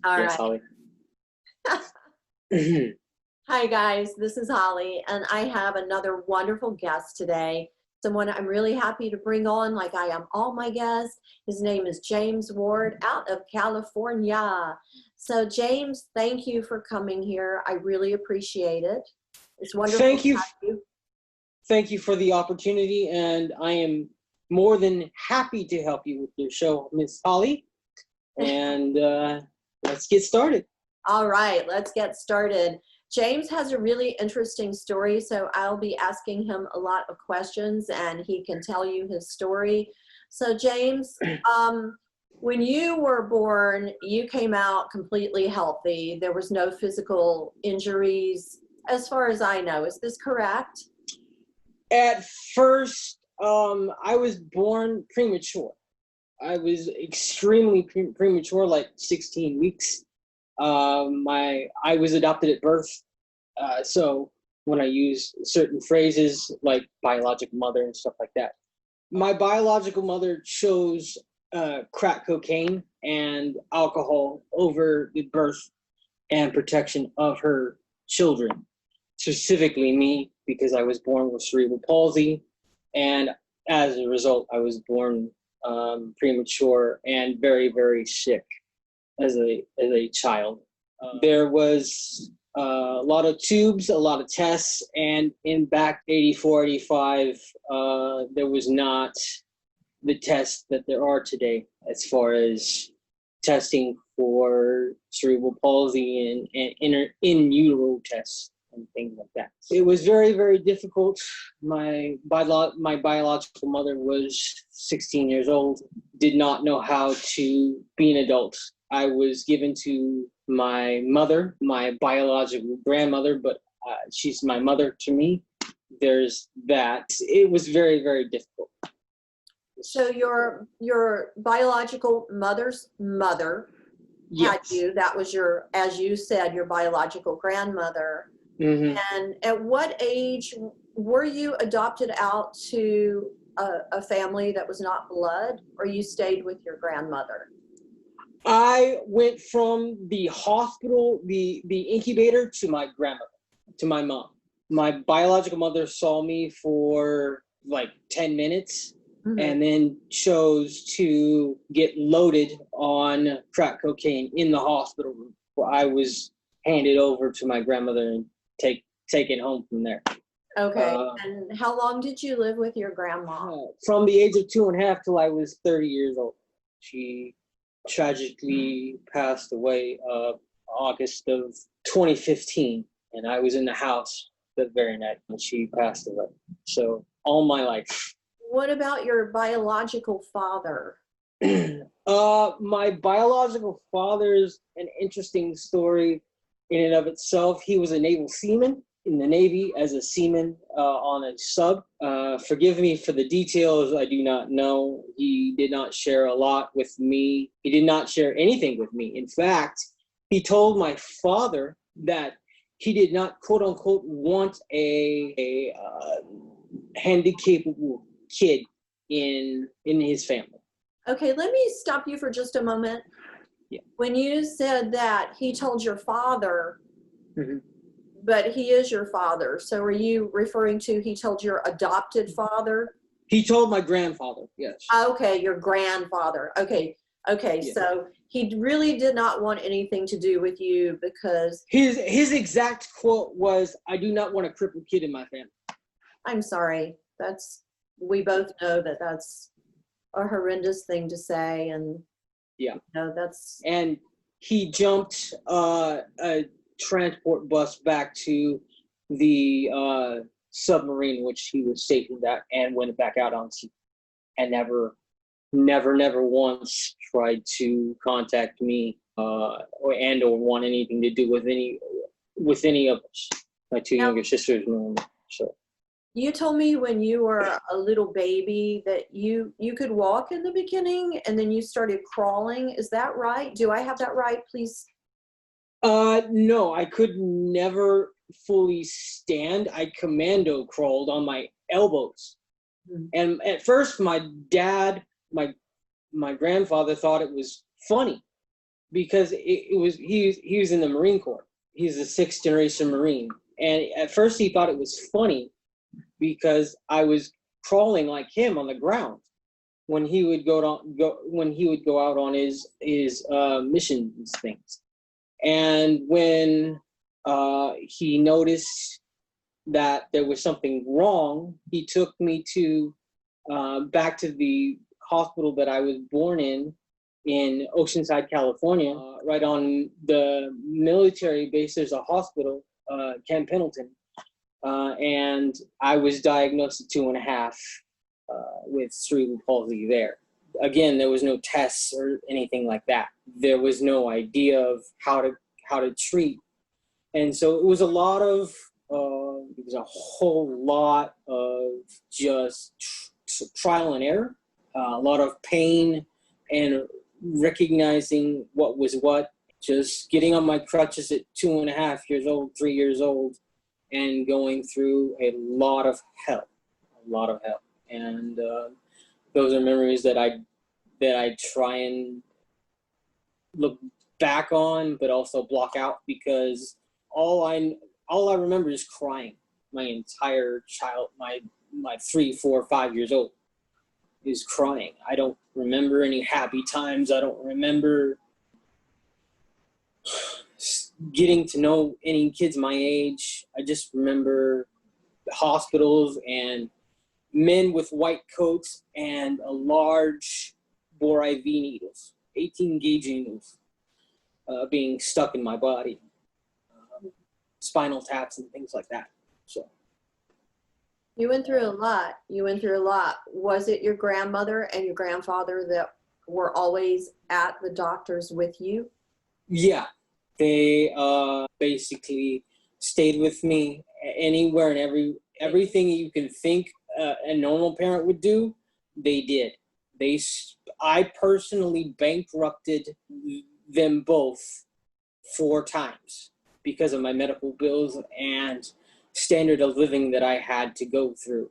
All Yes, right. Holly. Hi, guys. This is Holly, and I have another wonderful guest today. Someone I'm really happy to bring on, like I am all my guests. His name is James Ward out of California. So, James, thank you for coming here. I really appreciate it. It's wonderful Thank to you. have you. Thank you for the opportunity, and I am more than happy to help you with your show, Miss Holly. And let's get started. All right, let's get started. James has a really interesting story, so I'll be asking him a lot of questions and he can tell you his story. So James, when you were born, you came out completely healthy. There was no physical injuries, as far as I know. Is this correct? At first, I was born premature. I was extremely premature, like 16 weeks. I was adopted at birth. So when I use certain phrases like biological mother and stuff like that, my biological mother chose crack cocaine and alcohol over the birth and protection of her children, specifically me, because I was born with cerebral palsy. And as a result, I was born premature and very, very sick as a child. There was a lot of tubes, a lot of tests, and in back 84, 85, there was not the tests that there are today as far as testing for cerebral palsy and in utero tests and things like that. It was very, very difficult. My biological mother was 16 years old, did not know how to be an adult. I was given to my mother, my biological grandmother, but she's my mother to me. There's that. It was very, very difficult. So your biological mother's mother had Yes. you. That was your, as you said, your biological grandmother. Mm-hmm. And at what age were you adopted out to a family that was not blood, or you stayed with your grandmother? I went from the hospital, the incubator, to my grandmother, to my mom. My biological mother saw me for like 10 minutes and then chose to get loaded on crack cocaine in the hospital room. I was handed over to my grandmother and taken home from there. Okay. And how long did you live with your grandma? From the age of 2.5 till I was 30 years old. She tragically passed away August of 2015, and I was in the house the very night when she passed away. So all my life. What about your biological father? My biological father's an interesting story in and of itself. He was a naval seaman in the Navy as a seaman on a sub. Forgive me for the details, I do not know. He did not share a lot with me. He did not share anything with me. In fact, he told my father that he did not, quote unquote, want a handicapped kid in his family. Okay, let me stop you for just a moment. Yeah. When you said that he told your father, but he is your father, so are you referring to he told your adopted father? He told my grandfather, yes. Okay, your grandfather. Okay, yeah. So he really did not want anything to do with you because... His exact quote was, "I do not want a crippled kid in my family." I'm sorry. We both know that that's a horrendous thing to say, and yeah, that's... And he jumped a transport bus back to the submarine which he was stationed at and went back out on sea, and never once tried to contact me or want anything to do with any of us, my two younger sisters and me. So. You told me when you were a little baby that you could walk in the beginning and then you started crawling. Is that right? Do I have that right, please? No, I could never fully stand. I commando crawled on my elbows. And at first my dad, my grandfather thought it was funny because he was in the Marine Corps. He's a sixth generation Marine, and at first he thought it was funny because I was crawling like him on the ground when he would go out on his missions things. And when he noticed that there was something wrong, he took me to back to the hospital that I was born in Oceanside, California. Right on the military base, there's a hospital, Camp Pendleton, and I was diagnosed at 2.5 with cerebral palsy there. Again, there was no tests or anything like that. There was no idea of how to treat, and so it was a whole lot of just trial and error, a lot of pain, and recognizing what was what. Just getting on my crutches at 2.5 years old, 3 years old, and going through a lot of hell. And those are memories that I try and look back on, but also block out, because all I remember is crying. My entire my 3, 4, 5 years old is crying. I don't remember any happy times. I don't remember getting to know any kids my age. I just remember hospitals and men with white coats and a large bore IV needles, 18 gauge needles, being stuck in my body, spinal taps and things like that. So You went through a lot. Was it your grandmother and your grandfather that were always at the doctors with you? Yeah, they basically stayed with me anywhere and everything you can think a normal parent would do. They did. I personally bankrupted them both 4 times because of my medical bills and standard of living that I had to go through.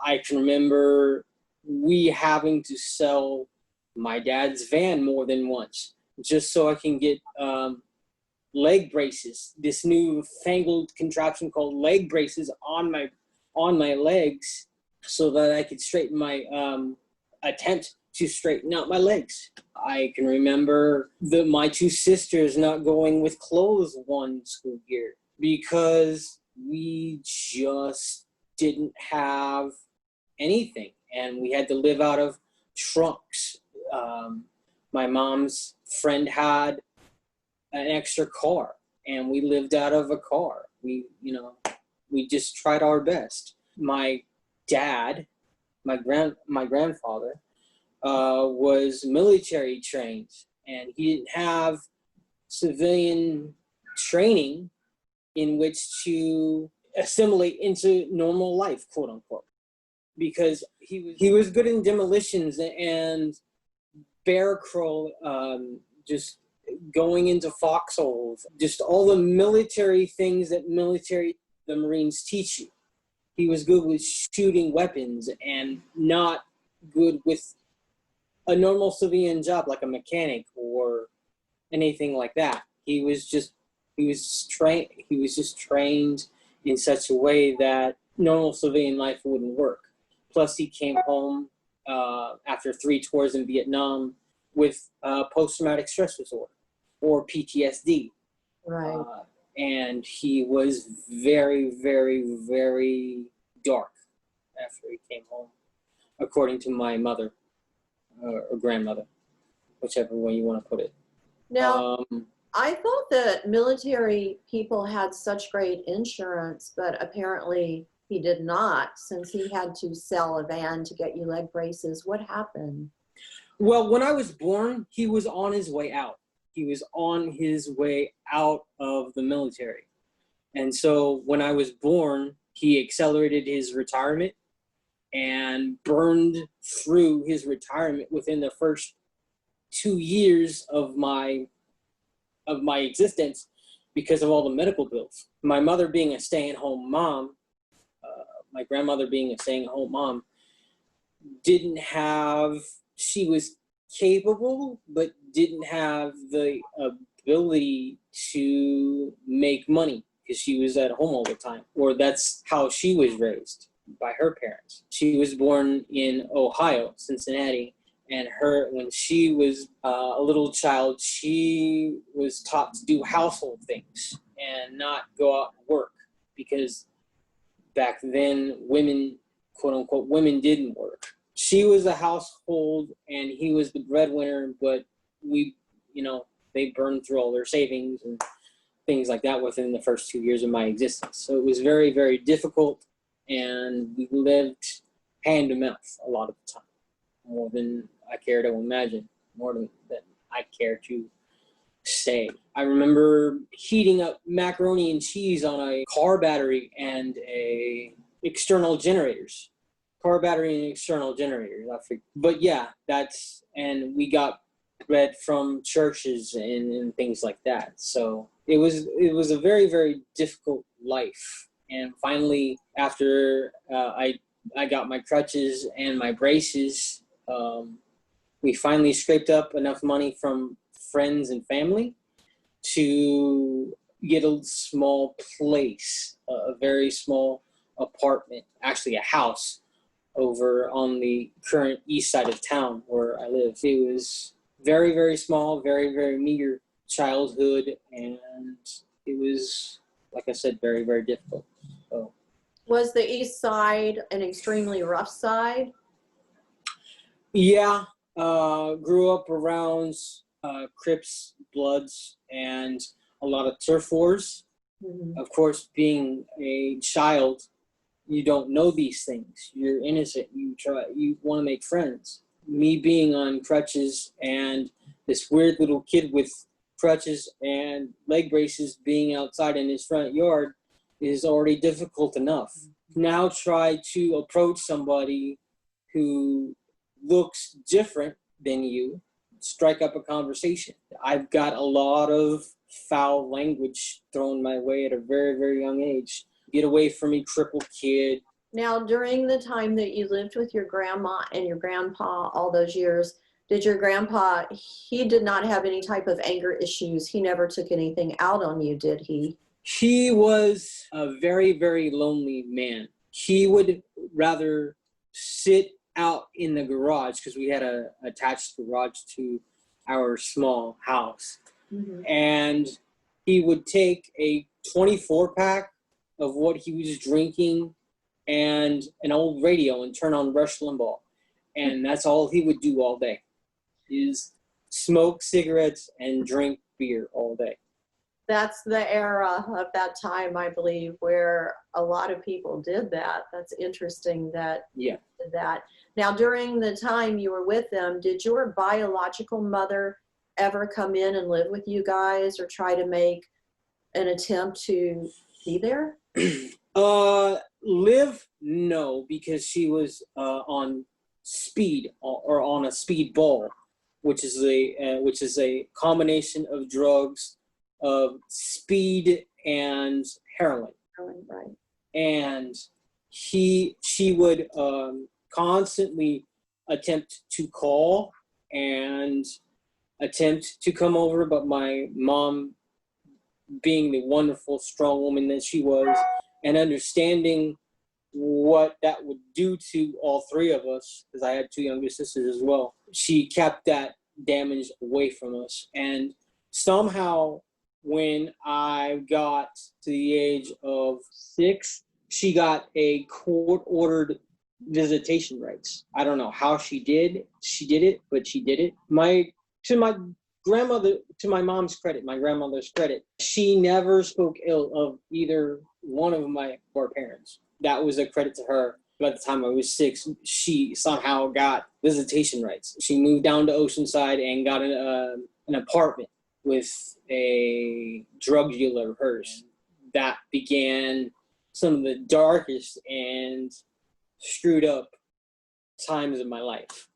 I can remember we having to sell my dad's van more than once just so I can get leg braces, this new fangled contraption called leg braces on my legs, so that I could straighten my attempt to straighten out my legs. I can remember my 2 sisters not going with clothes one school year because we just didn't have anything, and we had to live out of trunks. My mom's friend had an extra car, and we lived out of a car. We just tried our best. My dad, my grandfather, was military trained, and he didn't have civilian training in which to assimilate into normal life, quote unquote, because he was good in demolitions and bear crawl, just going into foxholes, just all the military things that the Marines teach you. He was good with shooting weapons and not good with a normal civilian job like a mechanic or anything like that. He was just trained in such a way that normal civilian life wouldn't work. Plus, he came home after 3 tours in Vietnam with post-traumatic stress disorder, or PTSD. Right. And he was very, very, very dark after he came home, according to my mother or grandmother, whichever way you want to put it. Now, I thought that military people had such great insurance, but apparently he did not, since he had to sell a van to get you leg braces. What happened? Well, when I was born, he was on his way out. He was on his way out of the military. And so when I was born, he accelerated his retirement and burned through his retirement within the first 2 years of my existence because of all the medical bills. My mother being a stay-at-home mom, my grandmother being a stay-at-home mom, she was capable, but didn't have the ability to make money because she was at home all the time, or that's how she was raised by her parents. She was born in Ohio, Cincinnati, and when she was a little child, she was taught to do household things and not go out and work, because back then women, quote unquote, women didn't work. She was a household and he was the breadwinner, but they burned through all their savings and things like that within the first 2 years of my existence. So it was very, very difficult, and we lived hand to mouth a lot of the time, more than I care to imagine, more than I care to say. I remember heating up macaroni and cheese on a car battery and external generators. Car battery and external generators. But yeah, and we got bread from churches and things like that. So it was a very, very difficult life. And finally, after I got my crutches and my braces, we finally scraped up enough money from friends and family to get a small place, a very small apartment, actually a house, over on the current east side of town where I live. It was very, very small, very, very meager childhood, and it was, like I said, very, very difficult. So, was the east side an extremely rough side? Yeah, grew up around Crips, Bloods, and a lot of turf wars. Mm-hmm. Of course, being a child, you don't know these things. You're innocent. You want to make friends. Me being on crutches and this weird little kid with crutches and leg braces being outside in his front yard is already difficult enough. Now try to approach somebody who looks different than you, strike up a conversation. I've got a lot of foul language thrown my way at a very, very young age. Get away from me, crippled kid. Now, during the time that you lived with your grandma and your grandpa all those years, did your grandpa, he did not have any type of anger issues? He never took anything out on you, did he? He was a very, very lonely man. He would rather sit out in the garage, because we had a attached garage to our small house. Mm-hmm. And he would take a 24-pack of what he was drinking and an old radio and turn on Rush Limbaugh. And that's all he would do all day, is smoke cigarettes and drink beer all day. That's the era of that time, I believe, where a lot of people did that. That's interesting that you did that. Now, during the time you were with them, did your biological mother ever come in and live with you guys, or try to make an attempt to be there? Live, no, because she was on speed, or on a speed ball, which is a combination of drugs, of speed and heroin. Right. And she would constantly attempt to call and attempt to come over, but my mom, being the wonderful, strong woman that she was, and understanding what that would do to all three of us, because I had two younger sisters as well, she kept that damage away from us. And somehow, when I got to the age of 6, she got a court-ordered visitation rights. I don't know how she did it, but she did it. To my mom's credit, my grandmother's credit, she never spoke ill of either one of our parents. That was a credit to her. By the time I was 6, she somehow got visitation rights. She moved down to Oceanside and got an apartment with a drug dealer of hers. That began some of the darkest and screwed up times of my life.